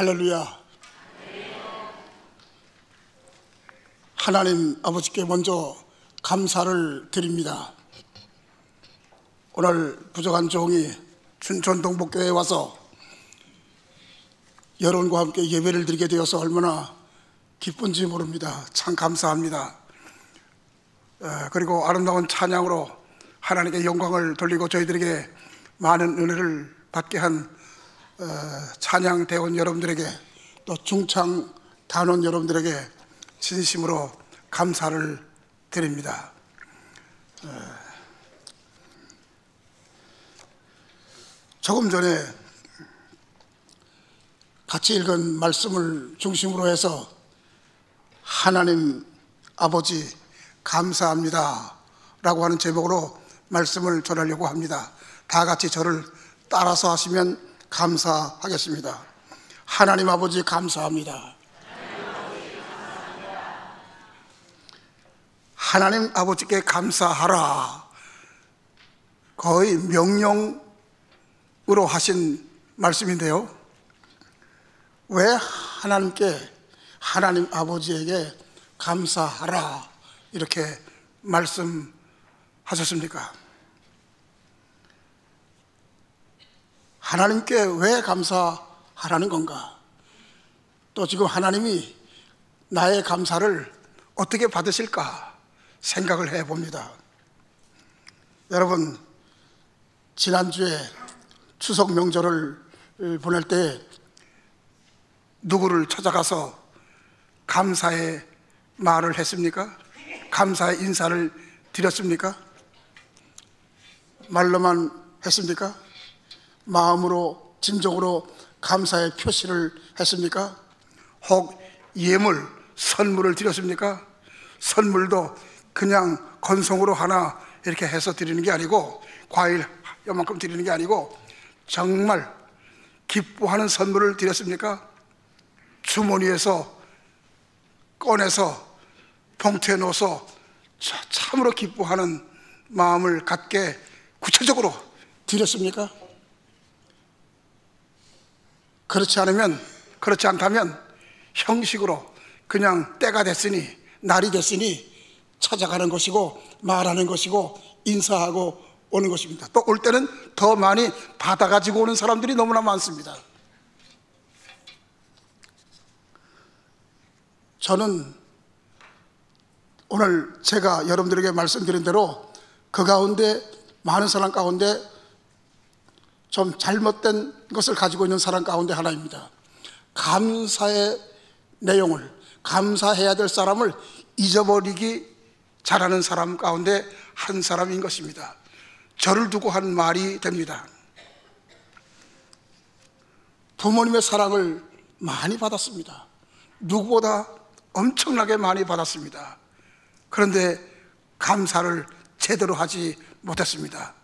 할렐루야. 하나님 아버지께 먼저 감사를 드립니다. 오늘 부족한 종이 춘천동복교회에 와서 여러분과 함께 예배를 드리게 되어서 얼마나 기쁜지 모릅니다. 참 감사합니다. 그리고 아름다운 찬양으로 하나님께 영광을 돌리고 저희들에게 많은 은혜를 받게 한 찬양 대원 여러분들에게, 또 중창 단원 여러분들에게 진심으로 감사를 드립니다. 조금 전에 같이 읽은 말씀을 중심으로 해서 하나님 아버지 감사합니다 라고 하는 제목으로 말씀을 전하려고 합니다. 다 같이 저를 따라서 하시면 감사하겠습니다. 하나님 아버지 감사합니다. 하나님 아버지께 감사하라, 거의 명령으로 하신 말씀인데요, 왜 하나님 아버지에게 감사하라 이렇게 말씀하셨습니까? 하나님께 왜 감사하라는 건가? 또 지금 하나님이 나의 감사를 어떻게 받으실까 생각을 해봅니다. 여러분, 지난주에 추석 명절을 보낼 때 누구를 찾아가서 감사의 말을 했습니까? 감사의 인사를 드렸습니까? 말로만 했습니까? 마음으로 진정으로 감사의 표시를 했습니까? 혹 예물, 선물을 드렸습니까? 선물도 그냥 건송으로 하나 이렇게 해서 드리는 게 아니고, 과일 요만큼 드리는 게 아니고 정말 기뻐하는 선물을 드렸습니까? 주머니에서 꺼내서 봉투에 넣어서 참으로 기뻐하는 마음을 갖게 구체적으로 드렸습니까? 그렇지 않다면 형식으로 그냥 때가 됐으니, 날이 됐으니 찾아가는 것이고 말하는 것이고 인사하고 오는 것입니다. 또 올 때는 더 많이 받아가지고 오는 사람들이 너무나 많습니다. 저는 오늘 제가 여러분들에게 말씀드린 대로 그 가운데, 많은 사람 가운데 좀 잘못된 것을 가지고 있는 사람 가운데 하나입니다. 감사의 내용을, 감사해야 될 사람을 잊어버리기 잘하는 사람 가운데 한 사람인 것입니다. 저를 두고 한 말이 됩니다. 부모님의 사랑을 많이 받았습니다. 누구보다 엄청나게 많이 받았습니다. 그런데 감사를 제대로 하지 못했습니다.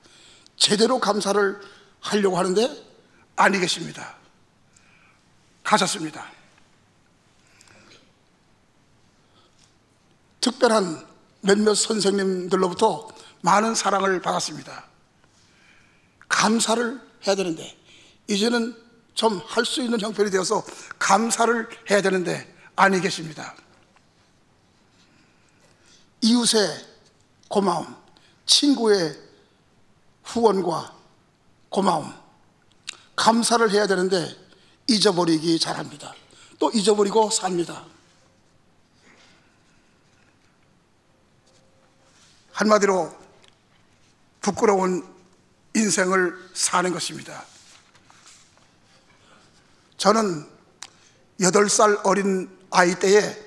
제대로 감사를 하려고 하는데 아니 계십니다. 가셨습니다. 특별한 몇몇 선생님들로부터 많은 사랑을 받았습니다. 감사를 해야 되는데, 이제는 좀 할 수 있는 형편이 되어서 감사를 해야 되는데 아니 계십니다. 이웃의 고마움, 친구의 후원과 고마움, 감사를 해야 되는데 잊어버리기 잘합니다. 또 잊어버리고 삽니다. 한마디로 부끄러운 인생을 사는 것입니다. 저는 8살 어린 아이 때에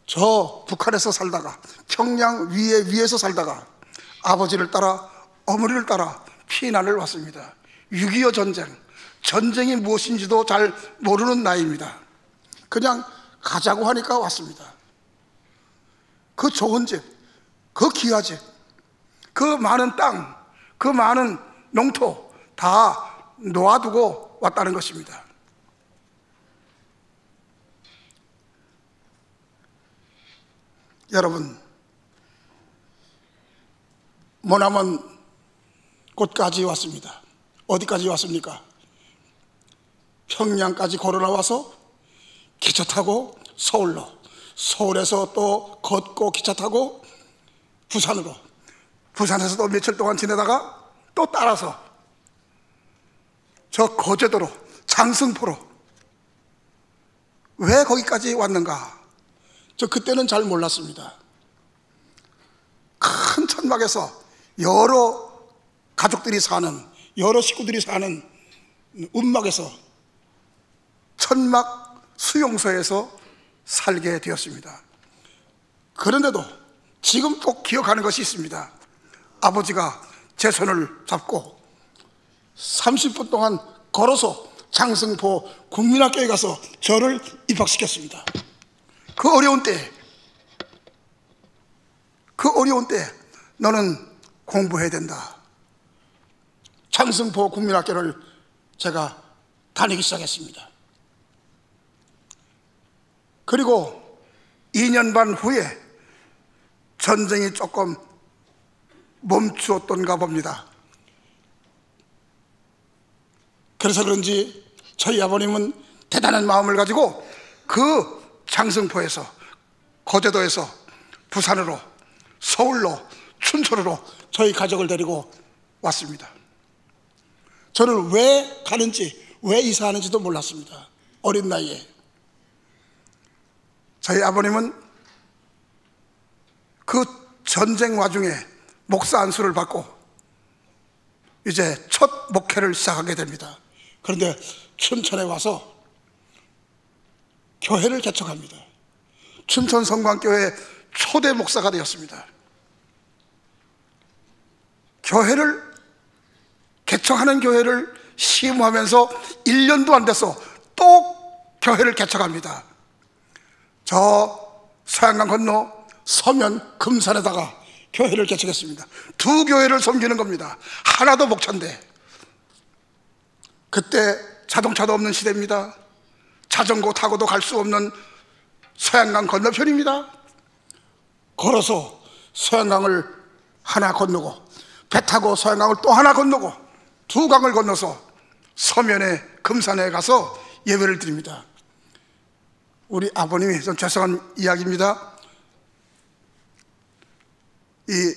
저 북한에서 살다가, 평양 위에서 살다가 아버지를 따라 어머니를 따라 피난을 왔습니다. 6.25 전쟁, 전쟁이 무엇인지도 잘 모르는 나이입니다. 그냥 가자고 하니까 왔습니다. 그 좋은 집, 그 귀한 집, 그 많은 땅, 그 많은 농토 다 놓아두고 왔다는 것입니다. 여러분, 머나먼 곳까지 왔습니다. 어디까지 왔습니까? 평양까지 걸어 나와서 기차 타고 서울로, 서울에서 또 걷고 기차 타고 부산으로, 부산에서 또 며칠 동안 지내다가 또 따라서 저 거제도로, 장승포로. 왜 거기까지 왔는가? 저 그때는 잘 몰랐습니다. 큰 천막에서 여러 가족들이 사는, 여러 식구들이 사는 움막에서, 천막 수용소에서 살게 되었습니다. 그런데도 지금 꼭 기억하는 것이 있습니다. 아버지가 제 손을 잡고 30분 동안 걸어서 장승포 국민학교에 가서 저를 입학시켰습니다. 그 어려운 때 너는 공부해야 된다. 장승포 국민학교를 제가 다니기 시작했습니다. 그리고 2년 반 후에 전쟁이 조금 멈추었던가 봅니다. 그래서 그런지 저희 아버님은 대단한 마음을 가지고 그 장승포에서, 거제도에서 부산으로, 서울로, 춘천으로 저희 가족을 데리고 왔습니다. 저는 왜 가는지, 왜 이사하는지도 몰랐습니다. 어린 나이에. 저희 아버님은 그 전쟁 와중에 목사 안수를 받고 이제 첫 목회를 시작하게 됩니다. 그런데 춘천에 와서 교회를 개척합니다. 춘천 성광교회 초대 목사가 되었습니다. 교회를 개척하는 교회를 시무하면서 1년도 안 돼서 또 교회를 개척합니다. 저 서양강 건너 서면 금산에다가 교회를 개척했습니다. 두 교회를 섬기는 겁니다. 하나도 목차인데. 그때 자동차도 없는 시대입니다. 자전거 타고도 갈 수 없는 서양강 건너편입니다. 걸어서 서양강을 하나 건너고, 배 타고 서양강을 또 하나 건너고, 두 강을 건너서 서면에 금산에 가서 예배를 드립니다. 우리 아버님이, 좀 죄송한 이야기입니다, 이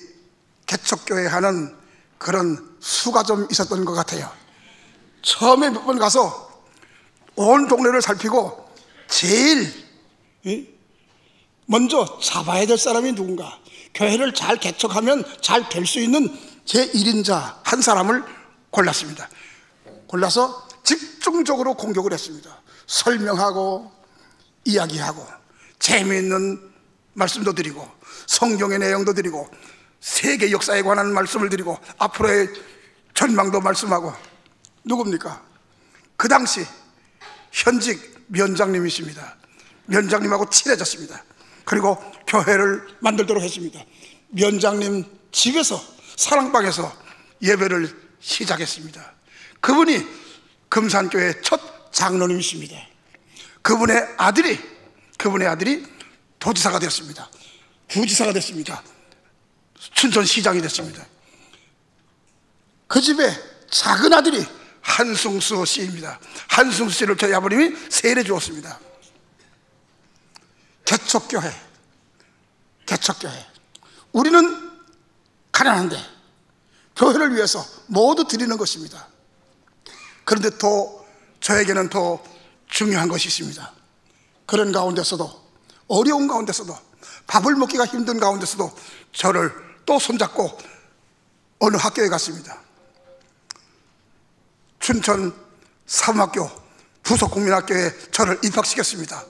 개척교회 하는 그런 수가 좀 있었던 것 같아요. 처음에 몇 번 가서 온 동네를 살피고 제일 먼저 잡아야 될 사람이 누군가, 교회를 잘 개척하면 잘 될 수 있는 제1인자 한 사람을 골랐습니다. 골라서 집중적으로 공격을 했습니다. 설명하고 이야기하고 재미있는 말씀도 드리고 성경의 내용도 드리고 세계 역사에 관한 말씀을 드리고 앞으로의 전망도 말씀하고. 누굽니까? 그 당시 현직 면장님이십니다. 면장님하고 친해졌습니다. 그리고 교회를 만들도록 했습니다. 면장님 집에서, 사랑방에서 예배를 시작했습니다. 그분이 금산교회 첫 장로님이십니다. 그분의 아들이 도지사가 됐습니다. 부지사가 됐습니다. 춘천시장이 됐습니다. 그 집에 작은 아들이 한승수 씨입니다. 한승수 씨를 저희 아버님이 세례 주었습니다. 개척교회. 우리는 가난한데 교회를 위해서 모두 드리는 것입니다. 그런데 또 저에게는 더 중요한 것이 있습니다. 그런 가운데서도, 어려운 가운데서도, 밥을 먹기가 힘든 가운데서도 저를 또 손잡고 어느 학교에 갔습니다. 춘천 사범학교 부속국민학교에 저를 입학시켰습니다.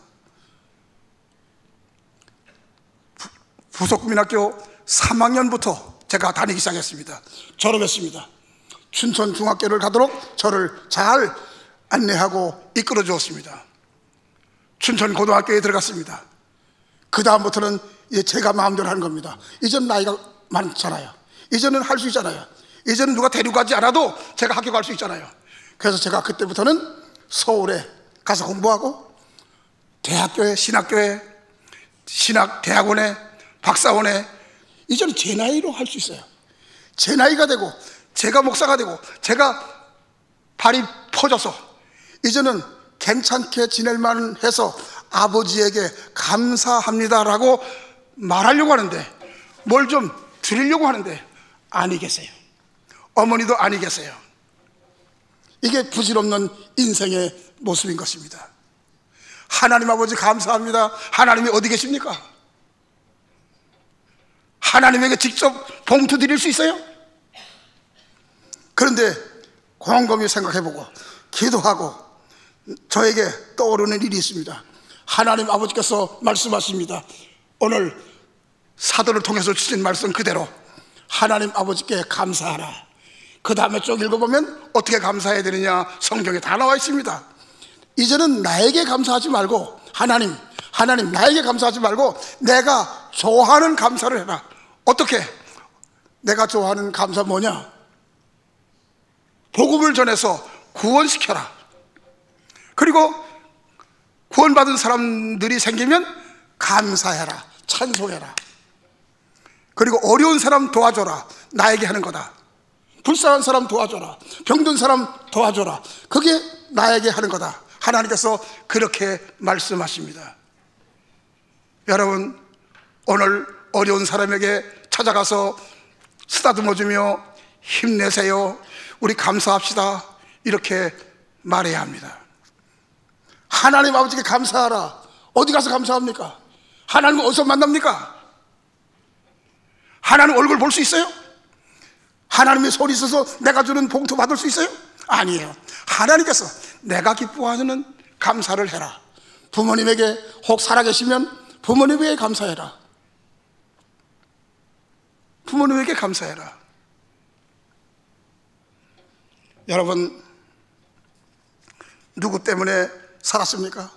부속국민학교 3학년부터 제가 다니기 시작했습니다. 졸업했습니다. 춘천 중학교를 가도록 저를 잘 안내하고 이끌어 주었습니다. 춘천 고등학교에 들어갔습니다. 그 다음부터는 제가 마음대로 하는 겁니다. 이제는 나이가 많잖아요. 이제는 할 수 있잖아요. 이제는 누가 데리고 가지 않아도 제가 학교 갈 수 있잖아요. 그래서 제가 그때부터는 서울에 가서 공부하고 대학교에, 신학교에, 신학대학원에, 박사원에, 이제는 제 나이로 할 수 있어요. 제 나이가 되고 제가 목사가 되고 제가 발이 퍼져서 이제는 괜찮게 지낼만 해서 아버지에게 감사합니다라고 말하려고 하는데, 뭘 좀 드리려고 하는데 아니 계세요. 어머니도 아니 계세요. 이게 부질없는 인생의 모습인 것입니다. 하나님 아버지 감사합니다. 하나님이 어디 계십니까? 하나님에게 직접 봉투 드릴 수 있어요? 그런데 곰곰이 생각해보고 기도하고 저에게 떠오르는 일이 있습니다. 하나님 아버지께서 말씀하십니다. 오늘 사도를 통해서 주신 말씀 그대로 하나님 아버지께 감사하라. 그 다음에 쭉 읽어보면 어떻게 감사해야 되느냐 성경에 다 나와 있습니다. 이제는 나에게 감사하지 말고 하나님 나에게 감사하지 말고 내가 좋아하는 감사를 해라. 어떻게? 내가 좋아하는 감사 뭐냐? 복음을 전해서 구원시켜라. 그리고 구원받은 사람들이 생기면 감사해라. 찬송해라. 그리고 어려운 사람 도와줘라. 나에게 하는 거다. 불쌍한 사람 도와줘라. 병든 사람 도와줘라. 그게 나에게 하는 거다. 하나님께서 그렇게 말씀하십니다. 여러분, 오늘 어려운 사람에게 찾아가서 쓰다듬어주며 힘내세요, 우리 감사합시다, 이렇게 말해야 합니다. 하나님 아버지께 감사하라. 어디 가서 감사합니까? 하나님 어디서 만납니까? 하나님 얼굴 볼 수 있어요? 하나님의 손이 있어서 내가 주는 봉투 받을 수 있어요? 아니에요. 하나님께서 내가 기뻐하는 감사를 해라. 부모님에게 혹 살아계시면 부모님에게 감사해라. 부모님에게 감사해라. 여러분, 누구 때문에 살았습니까?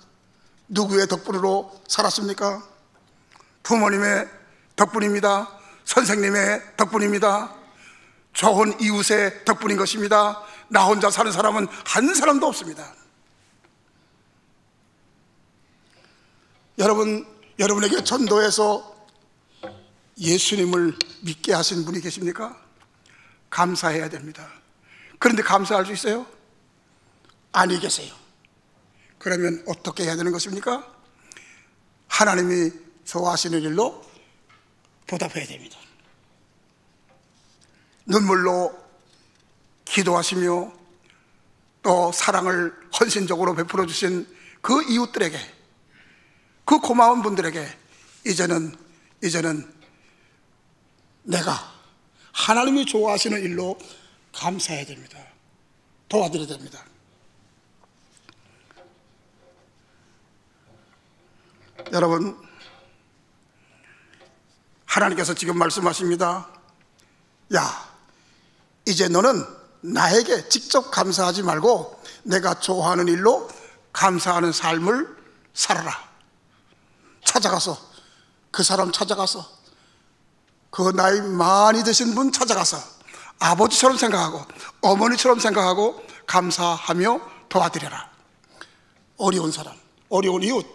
누구의 덕분으로 살았습니까? 부모님의 덕분입니다. 선생님의 덕분입니다. 좋은 이웃의 덕분인 것입니다. 나 혼자 사는 사람은 한 사람도 없습니다. 여러분에게 전도해서 예수님을 믿게 하신 분이 계십니까? 감사해야 됩니다. 그런데 감사할 수 있어요? 아니 계세요. 그러면 어떻게 해야 되는 것입니까? 하나님이 좋아하시는 일로 보답해야 됩니다. 눈물로 기도하시며 또 사랑을 헌신적으로 베풀어 주신 그 이웃들에게, 그 고마운 분들에게 이제는 내가 하나님이 좋아하시는 일로 감사해야 됩니다. 도와드려야 됩니다. 여러분, 하나님께서 지금 말씀하십니다. 야, 이제 너는 나에게 직접 감사하지 말고 내가 좋아하는 일로 감사하는 삶을 살아라. 찾아가서, 그 사람 찾아가서, 그 나이 많이 드신 분 찾아가서 아버지처럼 생각하고 어머니처럼 생각하고 감사하며 도와드려라. 어려운 사람, 어려운 이웃,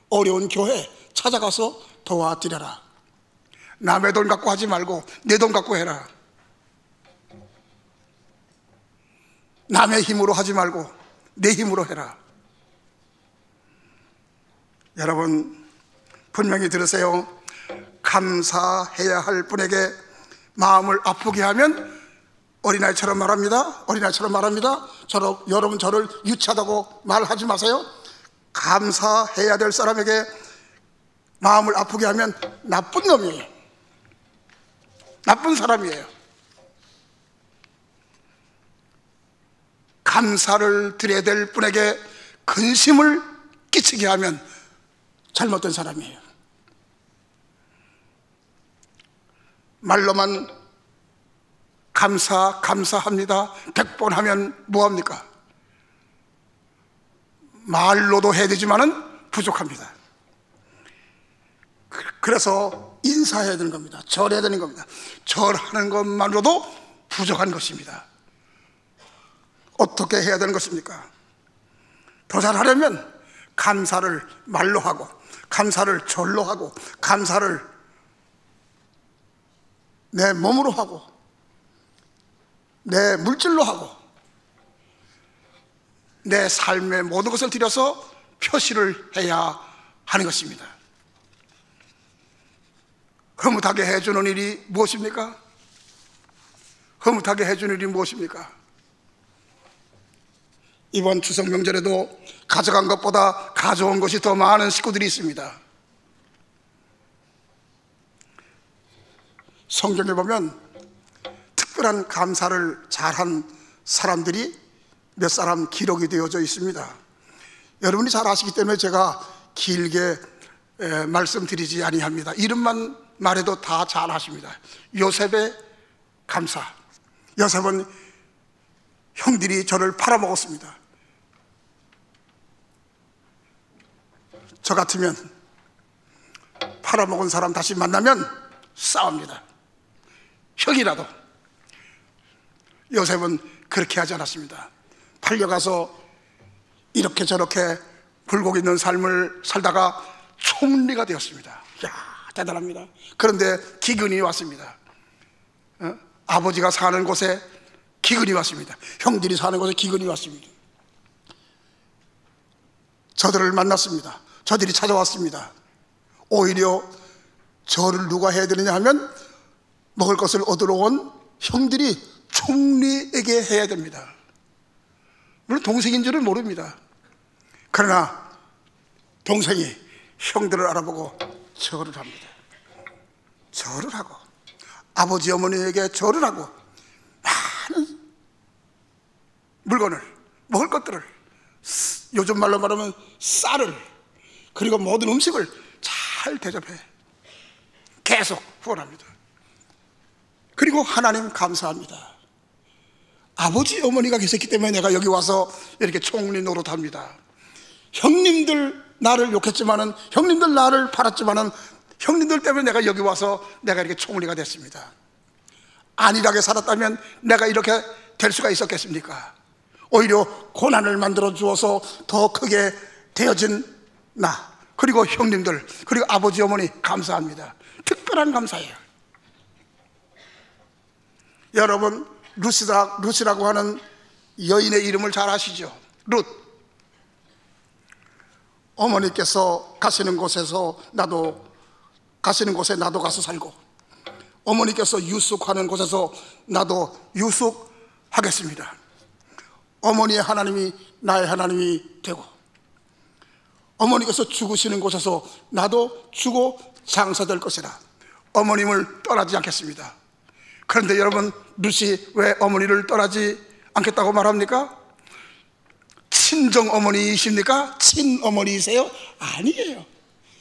어려운 교회 찾아가서 도와드려라. 남의 돈 갖고 하지 말고 내 돈 갖고 해라. 남의 힘으로 하지 말고 내 힘으로 해라. 여러분, 분명히 들으세요. 감사해야 할 분에게 마음을 아프게 하면 어린아이처럼 말합니다. 여러분, 저를 유치하다고 말하지 마세요. 감사해야 될 사람에게 마음을 아프게 하면 나쁜 놈이에요. 나쁜 사람이에요. 감사를 드려야 될 분에게 근심을 끼치게 하면 잘못된 사람이에요. 말로만 감사합니다 100번 하면 뭐합니까? 말로도 해야 되지만은 부족합니다. 그래서 인사해야 되는 겁니다. 절해야 되는 겁니다. 절하는 것만으로도 부족한 것입니다. 어떻게 해야 되는 것입니까? 더 잘하려면 감사를 말로 하고, 감사를 절로 하고, 감사를 내 몸으로 하고, 내 물질로 하고, 내 삶의 모든 것을 들여서 표시를 해야 하는 것입니다. 흐뭇하게 해주는 일이 무엇입니까? 흐뭇하게 해주는 일이 무엇입니까? 이번 추석 명절에도 가져간 것보다 가져온 것이 더 많은 식구들이 있습니다. 성경에 보면 특별한 감사를 잘한 사람들이 몇 사람 기록이 되어져 있습니다. 여러분이 잘 아시기 때문에 제가 길게 말씀드리지 아니합니다. 이름만 말해도 다 잘 아십니다. 요셉의 감사. 요셉은 형들이 저를 팔아먹었습니다. 저 같으면 팔아먹은 사람 다시 만나면 싸웁니다. 형이라도. 요셉은 그렇게 하지 않았습니다. 팔려가서 이렇게 저렇게 굴곡 있는 삶을 살다가 총리가 되었습니다. 이야, 대단합니다. 그런데 기근이 왔습니다. 아버지가 사는 곳에 기근이 왔습니다. 형들이 사는 곳에 기근이 왔습니다. 저들을 만났습니다. 저들이 찾아왔습니다. 오히려 저를 누가 해야 되느냐 하면 먹을 것을 얻으러 온 형들이 총리에게 해야 됩니다. 물론 동생인 줄은 모릅니다. 그러나 동생이 형들을 알아보고 절을 합니다. 절을 하고 아버지 어머니에게 절을 하고 많은 물건을, 먹을 것들을, 요즘 말로 말하면 쌀을, 그리고 모든 음식을 잘 대접해 계속 후원합니다. 그리고 하나님 감사합니다. 아버지 어머니가 계셨기 때문에 내가 여기 와서 이렇게 총리 노릇합니다. 형님들 나를 욕했지만은, 형님들 나를 팔았지만은, 형님들 때문에 내가 여기 와서 내가 이렇게 총리가 됐습니다. 안일하게 살았다면 내가 이렇게 될 수가 있었겠습니까? 오히려 고난을 만들어 주어서 더 크게 되어진 나, 그리고 형님들, 그리고 아버지 어머니 감사합니다. 특별한 감사예요. 여러분, 룻이라고 하는 여인의 이름을 잘 아시죠? 룻. 어머니께서 가시는 곳에 나도 가서 살고, 어머니께서 유숙하는 곳에서 나도 유숙하겠습니다. 어머니의 하나님이 나의 하나님이 되고, 어머니께서 죽으시는 곳에서 나도 죽어 장사될 것이라. 어머님을 떠나지 않겠습니다. 그런데 여러분, 룻이 왜 어머니를 떠나지 않겠다고 말합니까? 친정 어머니이십니까? 친어머니이세요? 아니에요.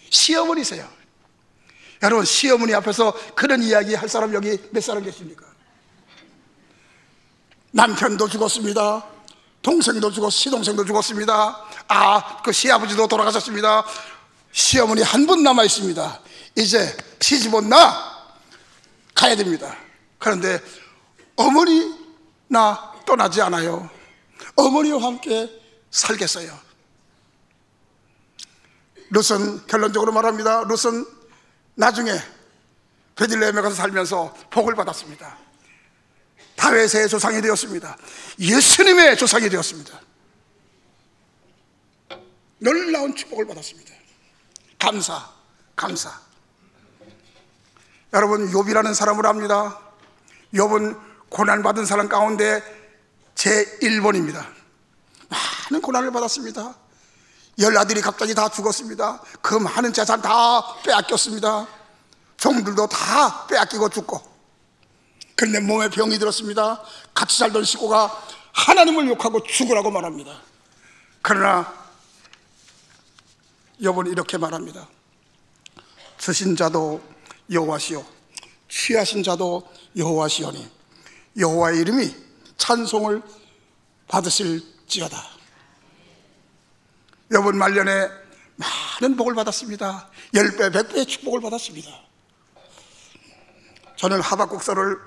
시어머니세요. 여러분, 시어머니 앞에서 그런 이야기 할 사람 여기 몇 사람 계십니까? 남편도 죽었습니다. 동생도 죽었고 시동생도 죽었습니다. 그 시아버지도 돌아가셨습니다. 시어머니 한 분 남아 있습니다. 이제 시집 온 나 가야 됩니다. 그런데 어머니 나 떠나지 않아요. 어머니와 함께 살겠어요. 룻은 결론적으로 말합니다. 룻은 나중에 베들레헴에 가서 살면서 복을 받았습니다. 다윗의 조상이 되었습니다. 예수님의 조상이 되었습니다. 놀라운 축복을 받았습니다. 감사. 여러분, 욥이라는 사람을 압니다. 욥은 고난받은 사람 가운데 제1번입니다. 많은 고난을 받았습니다. 10아들이 갑자기 다 죽었습니다. 그 많은 재산 다 빼앗겼습니다. 종들도 다 빼앗기고 죽고, 그런데 몸에 병이 들었습니다. 같이 살던 식구가 하나님을 욕하고 죽으라고 말합니다. 그러나 욥은 이렇게 말합니다. 주신 자도 여호와시요 취하신 자도 여호와시오니 여호와의 이름이 찬송을 받으실지어다. 욥은 말년에 많은 복을 받았습니다. 10배, 100배의 축복을 받았습니다. 저는 하박국서를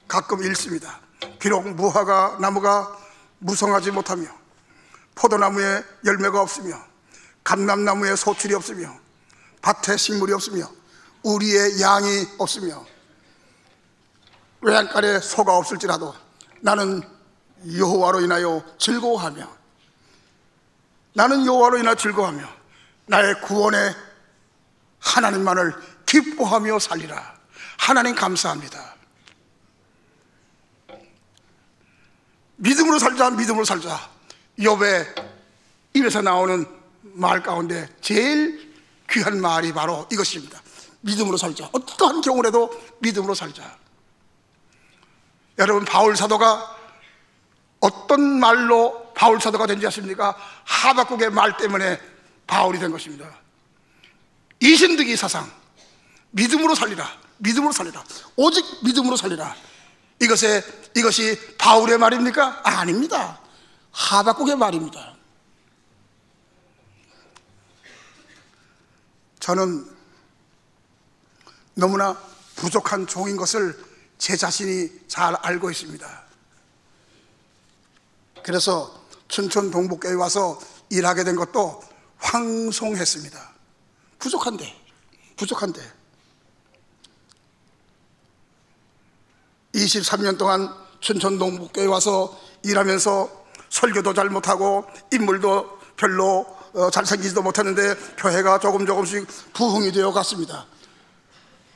가끔 읽습니다. 비록 나무가 무성하지 못하며 포도나무에 열매가 없으며 감람나무에 소출이 없으며 밭에 식물이 없으며 우리의 양이 없으며 외양간에 소가 없을지라도 나는 여호와로 인하여 즐거워하며 나는 여호와로 인하여 즐거워하며 나의 구원의 하나님만을 기뻐하며 살리라. 하나님 감사합니다. 믿음으로 살자, 믿음으로 살자. 욥의 입에서 나오는 말 가운데 제일 귀한 말이 바로 이것입니다. 믿음으로 살자. 어떠한 경우라도 믿음으로 살자. 여러분, 바울 사도가 어떤 말로 바울 사도가 된지 아십니까? 하박국의 말 때문에 바울이 된 것입니다. 이신득이 사상, 믿음으로 살리라, 믿음으로 살리라, 오직 믿음으로 살리라. 이것이 바울의 말입니까? 아닙니다. 하박국의 말입니다. 저는 너무나 부족한 종인 것을 제 자신이 잘 알고 있습니다. 그래서 춘천 동북교회 와서 일하게 된 것도 황송했습니다. 부족한데 23년 동안 춘천 동북교회 와서 일하면서 설교도 잘 못하고 인물도 별로 잘생기지도 못했는데 교회가 조금씩 부흥이 되어 갔습니다.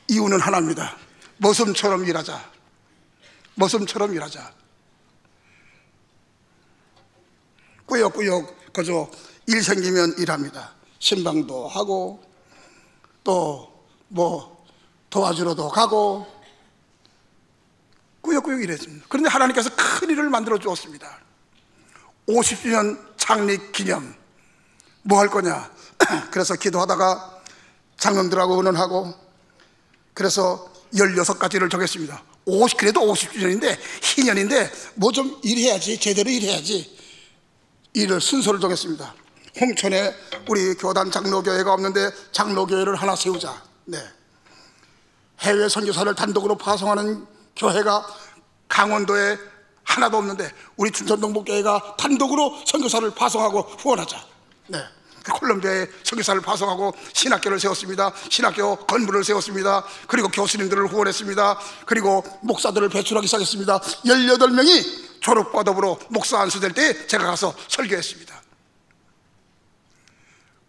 이유는 하나입니다. 머슴처럼 일하자. 꾸역꾸역 그저 일 생기면 일합니다. 신방도 하고 또 뭐 도와주러도 가고 꾸역꾸역 일했습니다. 그런데 하나님께서 큰 일을 만들어 주었습니다. 50주년 창립 기념 뭐 할 거냐. 그래서 기도하다가 장로들하고 의논하고 그래서 16가지를 정했습니다. 그래도 50주년인데 희년인데 뭐 좀 일해야지, 제대로 일해야지. 일을 순서를 정했습니다. 홍천에 우리 교단 장로교회가 없는데 장로교회를 하나 세우자. 네. 해외 선교사를 단독으로 파송하는 교회가 강원도에 하나도 없는데 우리 춘천동북교회가 단독으로 선교사를 파송하고 후원하자. 네. 콜롬비아에 선교사를 파송하고 신학교를 세웠습니다. 신학교 건물을 세웠습니다. 그리고 교수님들을 후원했습니다. 그리고 목사들을 배출하기 시작했습니다. 18명이 졸업과도부로 목사 안수될 때 제가 가서 설교했습니다.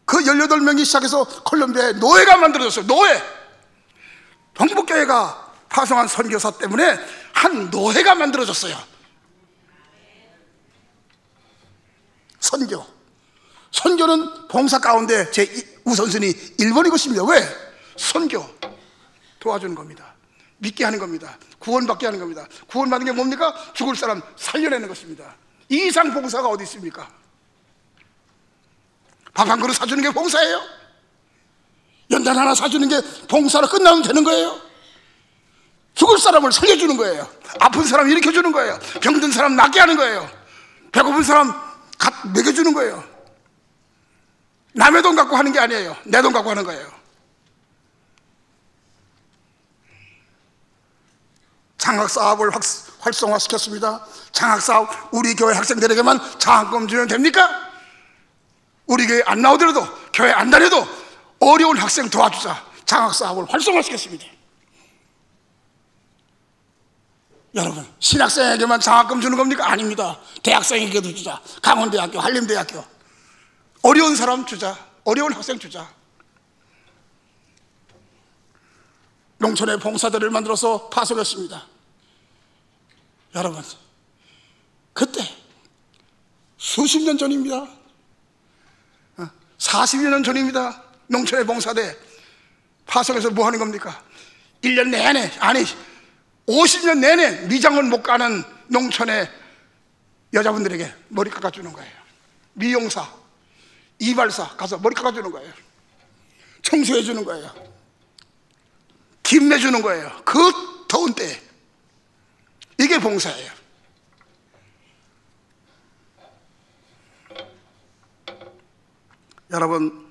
그 18명이 시작해서 콜롬비아에 노예가 만들어졌어요. 노예. 동북교회가 파송한 선교사 때문에 한 노예가 만들어졌어요. 선교는 봉사 가운데 제 우선순위 1번이 것입니다. 왜? 선교 도와주는 겁니다. 믿게 하는 겁니다. 구원받게 하는 겁니다. 구원받는 게 뭡니까? 죽을 사람 살려내는 것입니다. 이 이상 봉사가 어디 있습니까? 밥 한 그릇 사주는 게 봉사예요? 연단 하나 사주는 게 봉사로 끝나면 되는 거예요? 죽을 사람을 살려주는 거예요. 아픈 사람 일으켜주는 거예요. 병든 사람 낫게 하는 거예요. 배고픈 사람 먹여주는 거예요. 남의 돈 갖고 하는 게 아니에요. 내 돈 갖고 하는 거예요. 장학사업을 활성화시켰습니다. 장학사업, 우리 교회 학생들에게만 장학금 주면 됩니까? 우리 교회 안 나오더라도, 교회 안 다녀도 어려운 학생 도와주자. 장학사업을 활성화시켰습니다. 여러분, 신학생에게만 장학금 주는 겁니까? 아닙니다. 대학생에게도 주자. 강원대학교, 한림대학교. 어려운 사람 주자. 어려운 학생 주자. 농촌에 봉사들을 만들어서 파송했습니다. 여러분, 그때 수십 년 전입니다. 40여 년 전입니다. 농촌의 봉사대 파송해서 뭐 하는 겁니까? 1년 내내, 아니 50년 내내 미장원 못 가는 농촌의 여자분들에게 머리 깎아주는 거예요. 미용사, 이발사 가서 머리 깎아주는 거예요. 청소해주는 거예요. 김 내주는 거예요. 그 더운 때에. 이게 봉사예요. 여러분,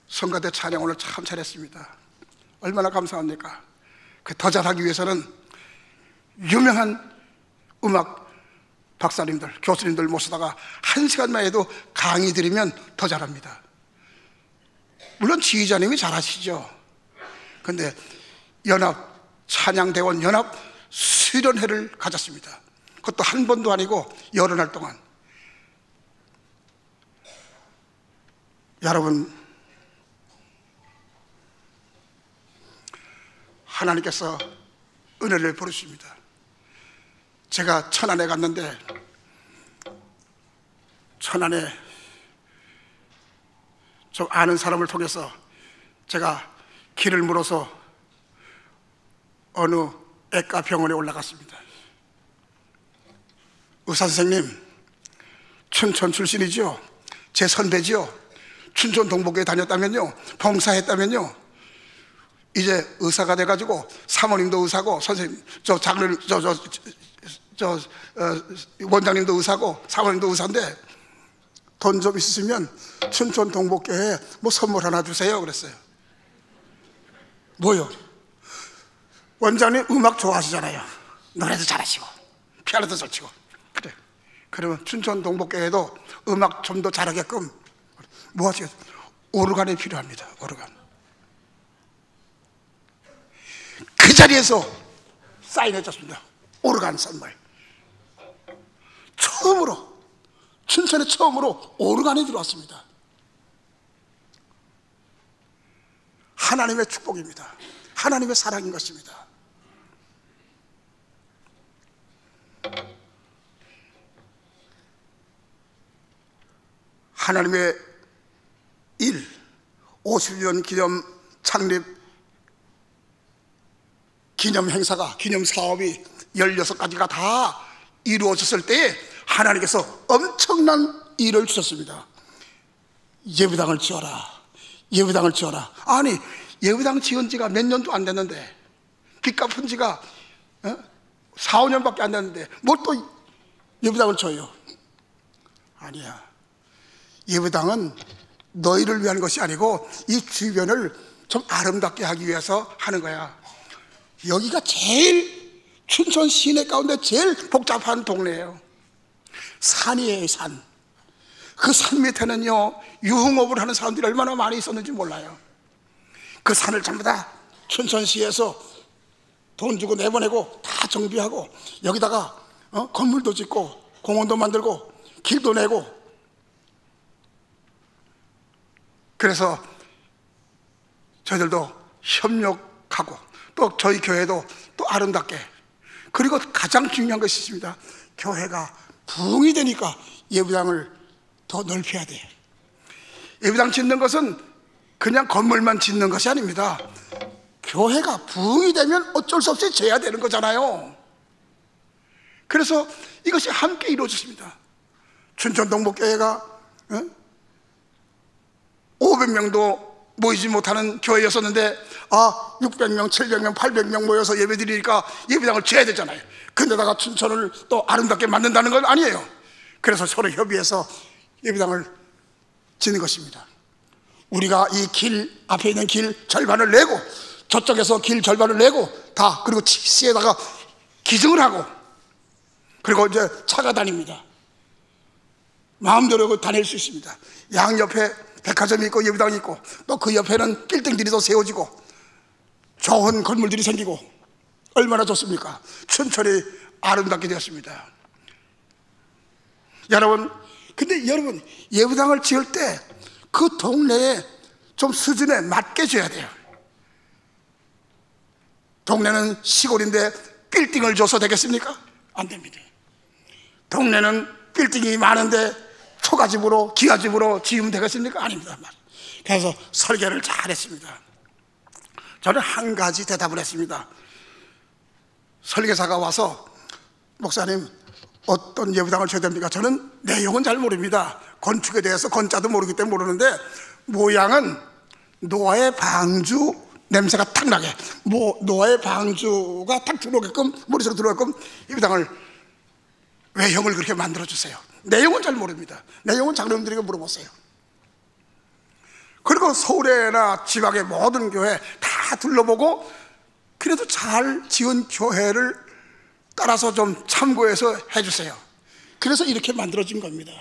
성가대 찬양 오늘 참 잘했습니다. 얼마나 감사합니까? 그 더 잘하기 위해서는 유명한 음악 박사님들, 교수님들 모시다가 1시간만 해도 강의 드리면 더 잘합니다. 물론 지휘자님이 잘하시죠. 근데 연합 찬양대원 연합 수련회를 가졌습니다. 그것도 한 번도 아니고 여러 날 동안 여러분, 하나님께서 은혜를 베푸십니다. 제가 천안에 갔는데, 천안에 좀 아는 사람을 통해서 제가 길을 물어서 어느 애과 병원에 올라갔습니다. 의사 선생님, 춘천 출신이죠? 제 선배지요? 춘천 동복교회 다녔다면요? 봉사했다면요? 이제 의사가 돼가지고 사모님도 의사고 선생님, 원장님도 의사고 사모님도 의사인데 돈 좀 있으시면 춘천 동복교회에 뭐 선물 하나 주세요 그랬어요. 뭐요? 원장님 음악 좋아하시잖아요. 노래도 잘하시고 피아노도 잘 치고. 그래, 그러면 춘천 동복교회도 음악 좀 더 잘하게끔 뭐 하시겠어요? 오르간이 필요합니다. 오르간. 그 자리에서 사인해 줬습니다. 오르간 선물. 처음으로, 춘천에 처음으로 오르간이 들어왔습니다. 하나님의 축복입니다. 하나님의 사랑인 것입니다. 하나님의 일, 50년 기념 창립 기념 행사가, 기념 사업이 16가지가 다 이루어졌을 때에 하나님께서 엄청난 일을 주셨습니다. 예배당을 지어라, 예배당을 지어라. 아니, 예배당 지은 지가 몇 년도 안 됐는데, 빚 갚은 지가 4, 5년밖에 안 됐는데 뭘 또 예배당을 지어요? 아니야. 예배당은 너희를 위한 것이 아니고 이 주변을 좀 아름답게 하기 위해서 하는 거야. 여기가 제일 춘천 시내 가운데 제일 복잡한 동네예요. 산이에요, 산. 그 산 밑에는요, 유흥업을 하는 사람들이 얼마나 많이 있었는지 몰라요. 그 산을 전부 다 춘천시에서 돈 주고 내보내고 다 정비하고 여기다가 건물도 짓고 공원도 만들고 길도 내고. 그래서 저희들도 협력하고 또 저희 교회도 또 아름답게, 그리고 가장 중요한 것이 있습니다. 교회가 부흥이 되니까 예배당을 더 넓혀야 돼요. 예배당 짓는 것은 그냥 건물만 짓는 것이 아닙니다. 교회가 부흥이 되면 어쩔 수 없이 져야 되는 거잖아요. 그래서 이것이 함께 이루어졌습니다. 춘천 동복교회가 500명도 모이지 못하는 교회였었는데 600명, 700명, 800명 모여서 예배 드리니까 예배당을 지어야 되잖아요. 근데다가 춘천을 또 아름답게 만든다는 건 아니에요. 그래서 서로 협의해서 예배당을 짓는 것입니다. 우리가 이 길 앞에 있는 길 절반을 내고 저쪽에서 길 절반을 내고 다, 그리고 시에다가 기증을 하고, 그리고 이제 차가 다닙니다. 마음대로 다닐 수 있습니다. 양옆에 백화점이 있고 예배당이 있고 또 그 옆에는 빌딩들이 더 세워지고 좋은 건물들이 생기고 얼마나 좋습니까? 춘천이 아름답게 되었습니다. 여러분, 근데 여러분, 예배당을 지을 때 그 동네에 좀 수준에 맞게 줘야 돼요. 동네는 시골인데 빌딩을 줘서 되겠습니까? 안 됩니다. 동네는 빌딩이 많은데 초가집으로, 기와집으로 지으면 되겠습니까? 아닙니다. 그래서 설계를 잘 했습니다. 저는 한 가지 대답을 했습니다. 설계사가 와서, 목사님, 어떤 예배당을 줘야 됩니까? 저는 내용은 잘 모릅니다. 건축에 대해서 건자도 모르기 때문에 모르는데, 모양은 노아의 방주 냄새가 탁 나게, 노아의 방주가 탁 들어오게끔, 머릿속에 들어오게끔 예배당을, 외형을 그렇게 만들어주세요. 내용은 잘 모릅니다. 내용은 장로님들에게 물어보세요. 그리고 서울에나 지방의 모든 교회 다 둘러보고, 그래도 잘 지은 교회를 따라서 좀 참고해서 해주세요. 그래서 이렇게 만들어진 겁니다.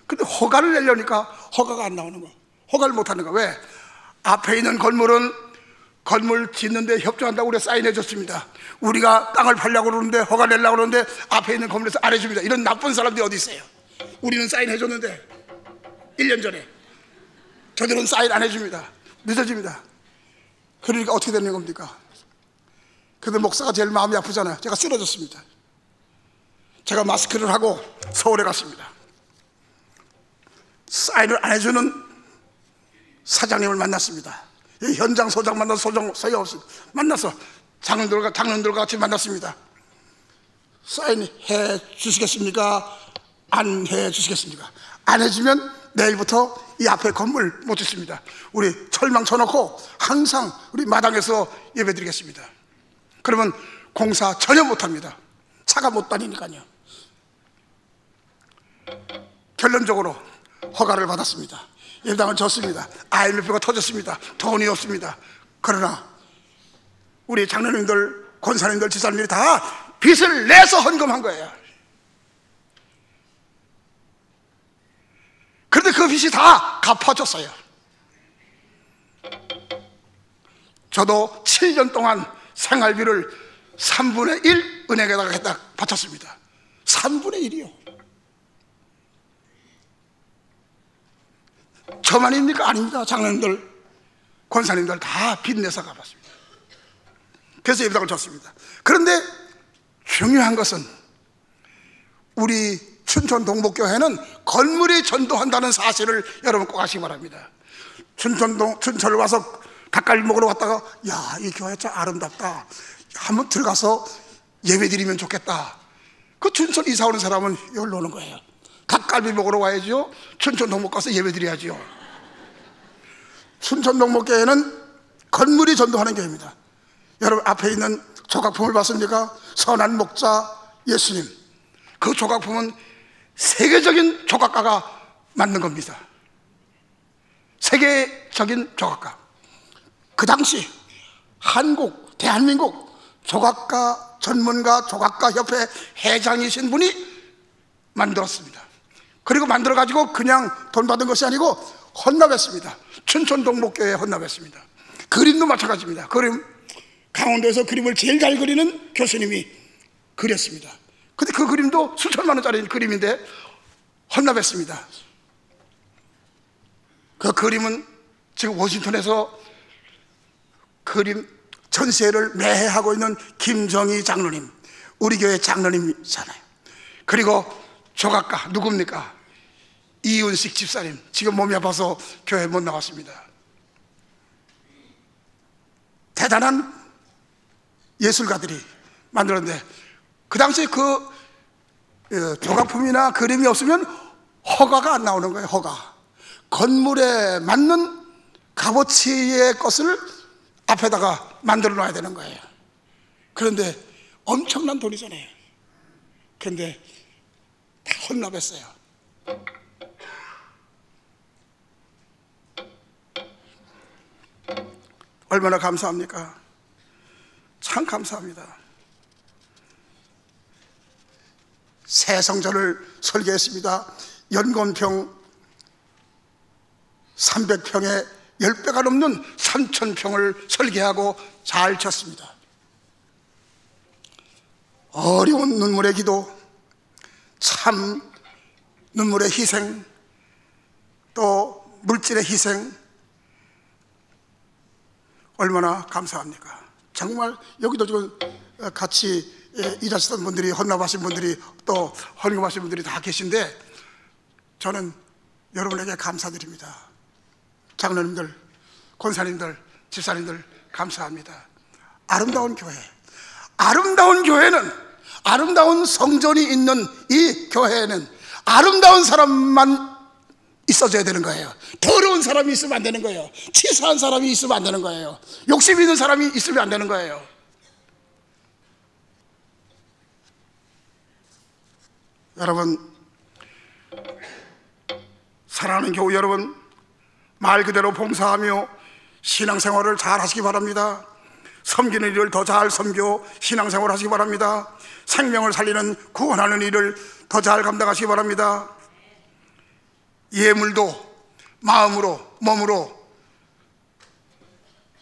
근데 허가를 내려니까 허가가 안 나오는 거, 허가를 못 하는 거. 왜? 앞에 있는 건물은 건물 짓는데 협조한다고 우리가 사인해 줬습니다. 우리가 땅을 팔려고 그러는데, 허가 내려고 그러는데 앞에 있는 건물에서 안 해줍니다. 이런 나쁜 사람들이 어디 있어요? 우리는 사인해 줬는데 1년 전에. 저들은 사인 안 해줍니다. 늦어집니다. 그러니까 어떻게 되는 겁니까? 근데 목사가 제일 마음이 아프잖아요. 제가 쓰러졌습니다. 제가 마스크를 하고 서울에 갔습니다. 사인을 안 해주는 사장님을 만났습니다. 현장 소장 만나서 만나서 장로들과 같이 만났습니다. 사인 해 주시겠습니까? 안 해 주시겠습니까? 안 해주면 내일부터 이 앞에 건물 못 짓습니다. 우리 철망 쳐놓고 항상 우리 마당에서 예배 드리겠습니다. 그러면 공사 전혀 못합니다. 차가 못 다니니까요. 결론적으로 허가를 받았습니다. 예배당을 졌습니다. IMF가 터졌습니다. 돈이 없습니다. 그러나 우리 장로님들, 권사님들, 지사님들이 다 빚을 내서 헌금한 거예요. 그런데 그 빚이 다 갚아줬어요. 저도 7년 동안 생활비를 3분의 1 은행에다가 갖다 바쳤습니다. 3분의 1이요. 저만입니까? 아닙니다. 장로님들, 권사님들 다 빚내서 갚았습니다. 그래서 예배당을 줬습니다. 그런데 중요한 것은 우리 춘천 동목교회는 건물이 전도한다는 사실을 여러분 꼭 아시기 바랍니다. 춘천을 와서 닭갈비 먹으러 왔다가 야, 이 교회 참 아름답다. 한번 들어가서 예배 드리면 좋겠다. 그 춘천 이사 오는 사람은 여기로 오는 거예요. 닭갈비 먹으러 와야죠. 춘천 동목 가서 예배 드려야죠. 춘천 동목교회는 건물이 전도하는 교회입니다. 여러분 앞에 있는 조각품을 봤습니까? 선한 목자 예수님. 그 조각품은 세계적인 조각가가 만든 겁니다. 세계적인 조각가. 그 당시 대한민국 조각가 전문가 조각가 협회 회장이신 분이 만들었습니다. 그리고 만들어가지고 그냥 돈 받은 것이 아니고 헌납했습니다. 춘천 동목교회에 헌납했습니다. 그림도 마찬가지입니다. 강원도에서 그림을 제일 잘 그리는 교수님이 그렸습니다. 근데 그 그림도 수천만 원짜리 그림인데 헌납했습니다. 그 그림은 지금 워싱턴에서 그림 전시회를 매해 하고 있는 김정희 장로님, 우리 교회 장로님이잖아요. 그리고 조각가 누굽니까? 이윤식 집사님. 지금 몸이 아파서 교회 못 나왔습니다. 대단한 예술가들이 만들었는데 그 당시에 그 조각품이나 그림이 없으면 허가가 안 나오는 거예요. 허가. 건물에 맞는 값어치의 것을 앞에다가 만들어 놔야 되는 거예요. 그런데 엄청난 돈이잖아요. 그런데 다 헌납했어요. 얼마나 감사합니까? 참 감사합니다. 새 성전을 설계했습니다. 연건평 300평에 10배가 넘는 3000평을 설계하고 잘 쳤습니다. 어려운 눈물의 기도, 참 눈물의 희생, 또 물질의 희생, 얼마나 감사합니까? 정말 여기도 지금 같이 일하시던 분들이, 헌납하신 분들이, 또 헌금하신 분들이 다 계신데 저는 여러분에게 감사드립니다. 장로님들, 권사님들, 집사님들 감사합니다. 아름다운 교회, 아름다운 교회는, 아름다운 성전이 있는 이 교회는 아름다운 사람만 있어줘야 되는 거예요. 더러운 사람이 있으면 안 되는 거예요. 치사한 사람이 있으면 안 되는 거예요. 욕심 있는 사람이 있으면 안 되는 거예요. 여러분, 사랑하는 교우 여러분, 말 그대로 봉사하며 신앙생활을 잘 하시기 바랍니다. 섬기는 일을 더 잘 섬겨 신앙생활을 하시기 바랍니다. 생명을 살리는 구원하는 일을 더 잘 감당하시기 바랍니다. 예물도 마음으로, 몸으로,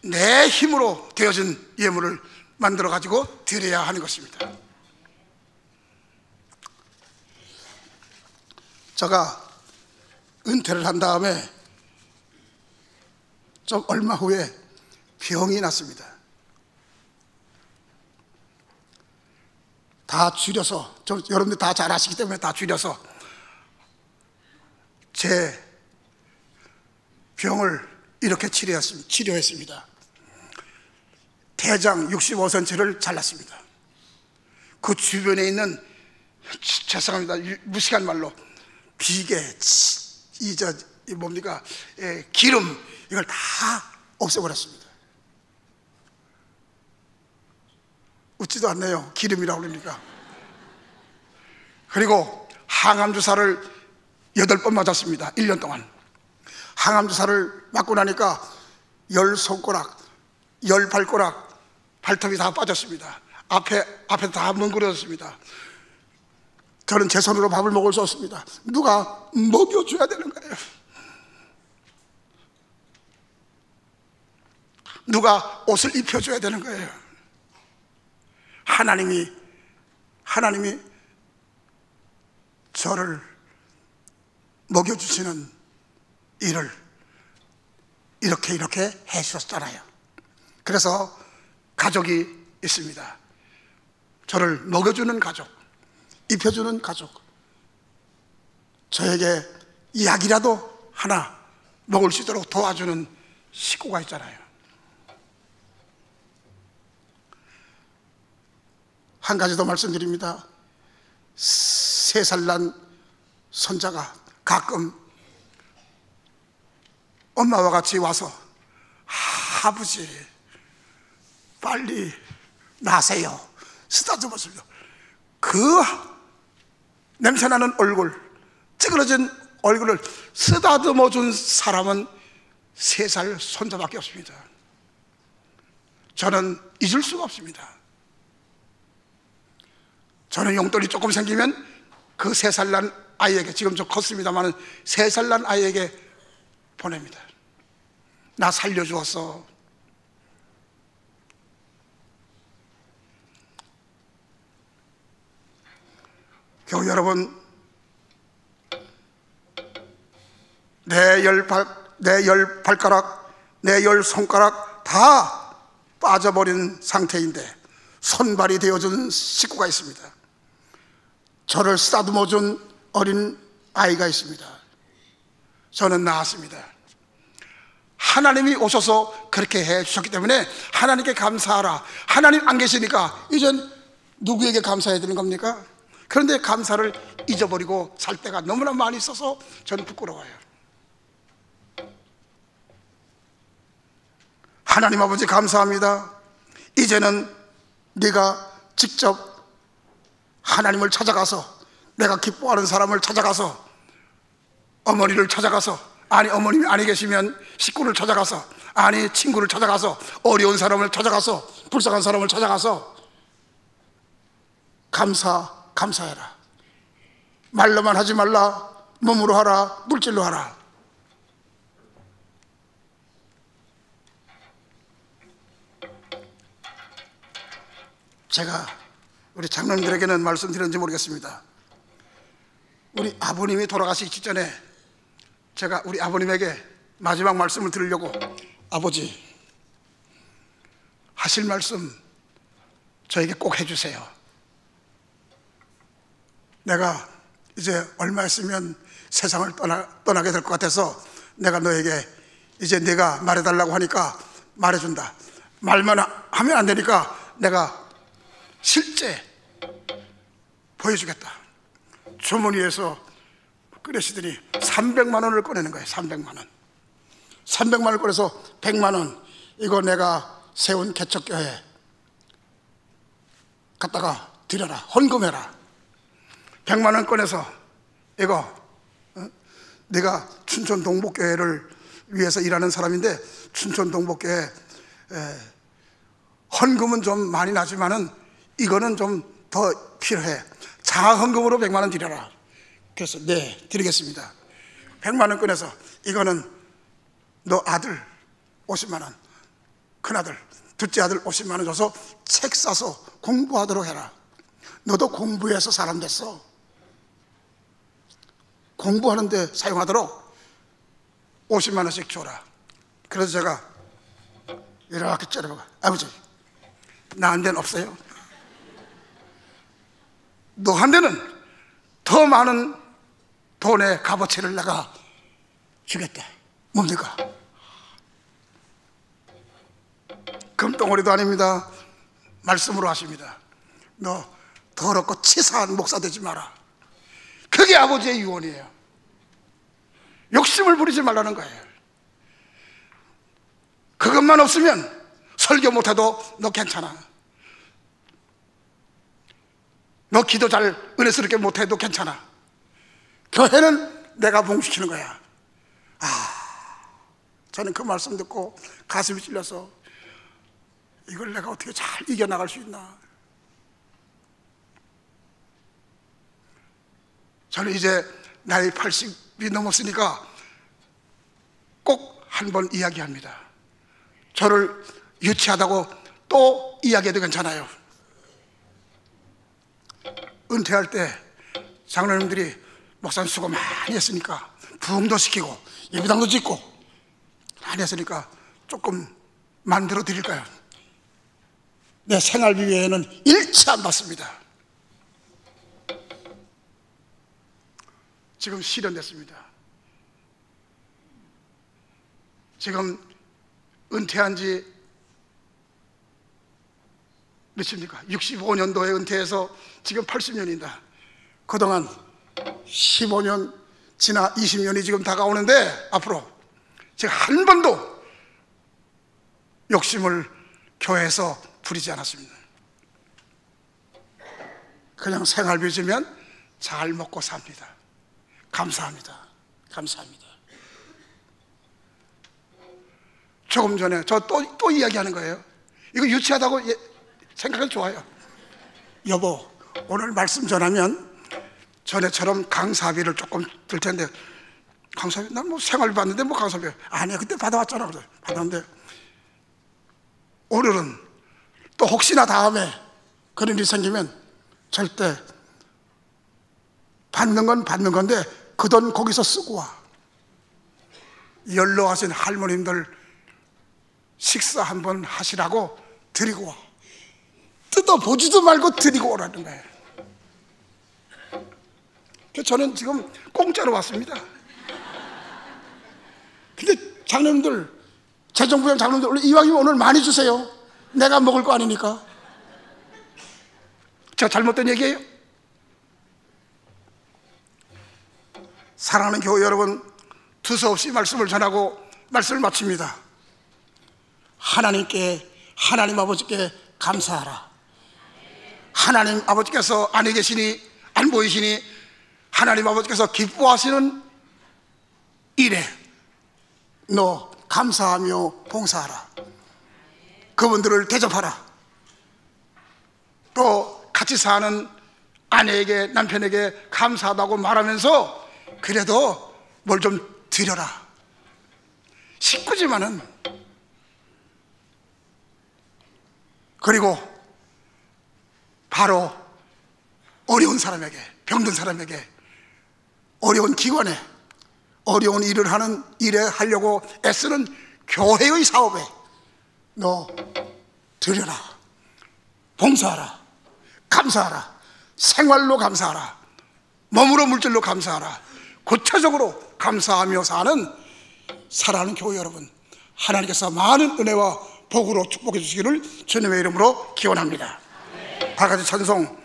내 힘으로 되어진 예물을 만들어 가지고 드려야 하는 것입니다. 제가 은퇴를 한 다음에 좀 얼마 후에 병이 났습니다. 다 줄여서, 여러분들 다 잘 아시기 때문에 다 줄여서 제 병을 이렇게 치료했습니다. 대장 65cm를 잘랐습니다. 그 주변에 있는, 죄송합니다, 무식한 말로, 비계, 기름, 이걸 다 없애버렸습니다. 웃지도 않네요. 기름이라고 그러니까. 그리고 항암주사를 8번 맞았습니다. 1년 동안. 항암주사를 맞고 나니까 10손가락, 10발가락, 발톱이 다 빠졌습니다. 앞에 다 뭉그러졌습니다. 저는 제 손으로 밥을 먹을 수 없습니다. 누가 먹여줘야 되는 거예요. 누가 옷을 입혀줘야 되는 거예요. 하나님이 저를 먹여주시는 일을 이렇게 해주셨잖아요. 그래서 가족이 있습니다. 저를 먹여주는 가족, 입혀주는 가족, 저에게 약이라도 하나 먹을 수 있도록 도와주는 식구가 있잖아요. 한 가지 더 말씀드립니다. 3살 난 손자가 가끔 엄마와 같이 와서 아버지 빨리 나세요, 쓰다듬어주려. 그 냄새나는 얼굴, 찌그러진 얼굴을 쓰다듬어준 사람은 3살 손자밖에 없습니다. 저는 잊을 수가 없습니다. 저는 용돈이 조금 생기면 그 3살 난 아이에게, 지금 좀 컸습니다만 3살 난 아이에게 보냅니다. 나 살려주었어. 교우 여러분, 내 10발가락, 내 10손가락 다 빠져버린 상태인데 손발이 되어준 식구가 있습니다. 저를 쓰다듬어준 어린 아이가 있습니다. 저는 나았습니다. 하나님이 오셔서 그렇게 해주셨기 때문에 하나님께 감사하라. 하나님 안 계시니까 이젠 누구에게 감사해야 되는 겁니까? 그런데 감사를 잊어버리고 살 때가 너무나 많이 있어서 저는 부끄러워요. 하나님 아버지 감사합니다. 이제는 네가 직접 하나님을 찾아가서, 내가 기뻐하는 사람을 찾아가서, 어머니를 찾아가서, 아니 어머님이 아니 계시면 식구를 찾아가서, 아니 친구를 찾아가서, 어려운 사람을 찾아가서, 불쌍한 사람을 찾아가서 감사해라. 말로만 하지 말라. 몸으로 하라. 물질로 하라. 제가 우리 장로님들에게는 말씀드렸는지 모르겠습니다. 우리 아버님이 돌아가시기 직전에 제가 우리 아버님에게 마지막 말씀을 드리려고, 아버지 하실 말씀 저에게 꼭 해주세요. 내가 이제 얼마 있으면 세상을 떠나게 될 것 같아서 내가 너에게 이제 네가 말해달라고 하니까 말해준다. 말만 하면 안 되니까 내가 실제 보여주겠다. 주머니에서 꺼내시더니 300만 원을 꺼내는 거예요. 300만 원. 300만 원을 꺼내서 100만 원, 이거 내가 세운 개척교회 갖다가 드려라. 헌금해라. 100만 원 꺼내서 이거 내가 춘천 동복교회를 위해서 일하는 사람인데 춘천 동복교회 헌금은 좀 많이 나지만은 이거는 좀 더 필요해. 자헌금으로 100만 원 드려라. 그래서 네, 드리겠습니다. 100만 원 꺼내서 이거는 너 아들 50만 원, 큰아들, 둘째 아들 50만 원 줘서 책 사서 공부하도록 해라. 너도 공부해서 사람 됐어. 공부하는데 사용하도록 50만 원씩 줘라. 그래서 제가 이렇게 째려보고, 아버지, 나한테는 없어요. 너한테는 더 많은 돈의 값어치를 내가 주겠다. 뭡니까? 금덩어리도 아닙니다. 말씀으로 하십니다. 너 더럽고 치사한 목사 되지 마라. 그게 아버지의 유언이에요. 욕심을 부리지 말라는 거예요. 그것만 없으면 설교 못해도 너 괜찮아. 너 기도 잘 은혜스럽게 못해도 괜찮아. 교회는 내가 봉시키는 거야. 저는 그 말씀 듣고 가슴이 찔려서 이걸 내가 어떻게 잘 이겨나갈 수 있나. 저는 이제 나이 80이 넘었으니까 꼭 한 번 이야기합니다. 저를 유치하다고 또 이야기해도 괜찮아요. 은퇴할 때 장로님들이 목사님 수고 많이 했으니까 부흥도 시키고 예배당도 짓고 많이 했으니까 조금 만들어 드릴까요? 내 생활비 외에는 일치 안 받습니다. 지금 실현됐습니다. 지금 은퇴한 지 몇입니까? 65년도에 은퇴해서 지금 80년입니다. 그동안 15년 지나 20년이 지금 다가오는데 앞으로 제가 한 번도 욕심을 교회에서 부리지 않았습니다. 그냥 생활비 주면 잘 먹고 삽니다. 감사합니다. 감사합니다. 조금 전에 저 또 이야기하는 거예요. 이거 유치하다고 생각은 좋아요. 여보, 오늘 말씀 전하면 전에처럼 강사비를 조금 들 텐데. 강사비? 난 뭐 생활비 받는데 뭐 강사비? 아니야, 그때 받아왔잖아. 그래, 받았는데 오늘은 또 혹시나 다음에 그런 일이 생기면 절대 받는 건 받는 건데 그 돈 거기서 쓰고 와. 연로하신 할머님들 식사 한번 하시라고 드리고 와. 뜯어보지도 말고 드리고 오라는 거예요. 저는 지금 공짜로 왔습니다. 근데 장로님들, 재정부장 장로님들 원래 이왕이면 오늘 많이 주세요. 내가 먹을 거 아니니까. 제가 잘못된 얘기예요? 사랑하는 교회 여러분, 두서없이 말씀을 전하고 말씀을 마칩니다. 하나님 아버지께 감사하라. 하나님 아버지께서 안에 계시니 안 보이시니 하나님 아버지께서 기뻐하시는 일에 너 감사하며 봉사하라. 그분들을 대접하라. 또 같이 사는 아내에게, 남편에게 감사하다고 말하면서 그래도 뭘 좀 드려라. 식구지만은. 그리고 바로 어려운 사람에게, 병든 사람에게, 어려운 기관에, 어려운 일을 하는 일에 하려고 애쓰는 교회의 사업에 너 드려라. 봉사하라. 감사하라. 생활로 감사하라. 몸으로 물질로 감사하라. 구체적으로 감사하며 사는 사랑하는 교회 여러분, 하나님께서 많은 은혜와 복으로 축복해 주시기를 주님의 이름으로 기원합니다. 다 같이 찬송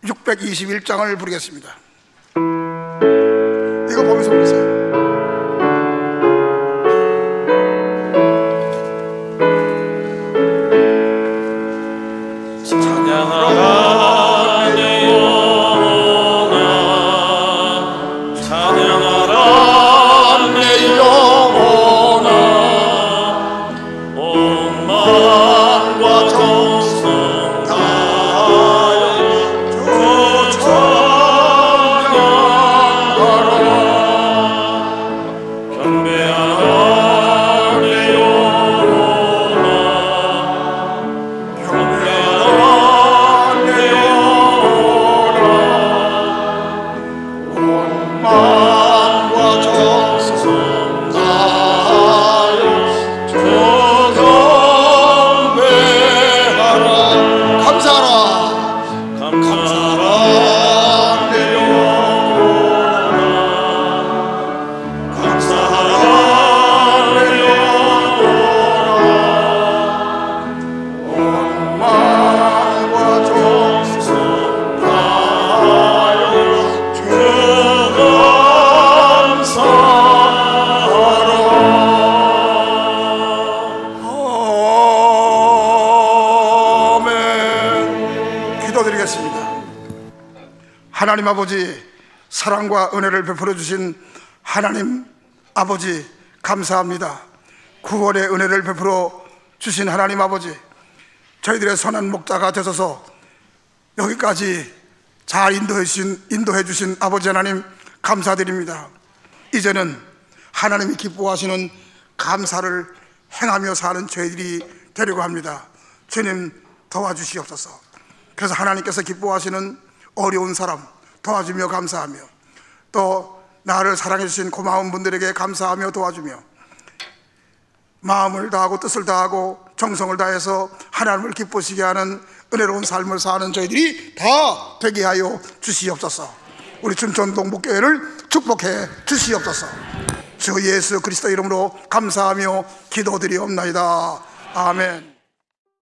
621장을 부르겠습니다. 이거 보면서 부르세요. 하나님 아버지, 사랑과 은혜를 베풀어 주신 하나님 아버지 감사합니다. 구원의 은혜를 베풀어 주신 하나님 아버지, 저희들의 선한 목자가 되셔서 여기까지 잘 인도해 주신 아버지 하나님 감사드립니다. 이제는 하나님이 기뻐하시는 감사를 행하며 사는 저희들이 되려고 합니다. 주님 도와주시옵소서. 그래서 하나님께서 기뻐하시는 어려운 사람 도와주며 감사하며, 또 나를 사랑해 주신 고마운 분들에게 감사하며 도와주며, 마음을 다하고 뜻을 다하고 정성을 다해서 하나님을 기쁘시게 하는 은혜로운 삶을 사는 저희들이 다 되게 하여 주시옵소서. 우리 춘천 동북교회를 축복해 주시옵소서. 주 예수 그리스도 이름으로 감사하며 기도드리옵나이다. 아멘.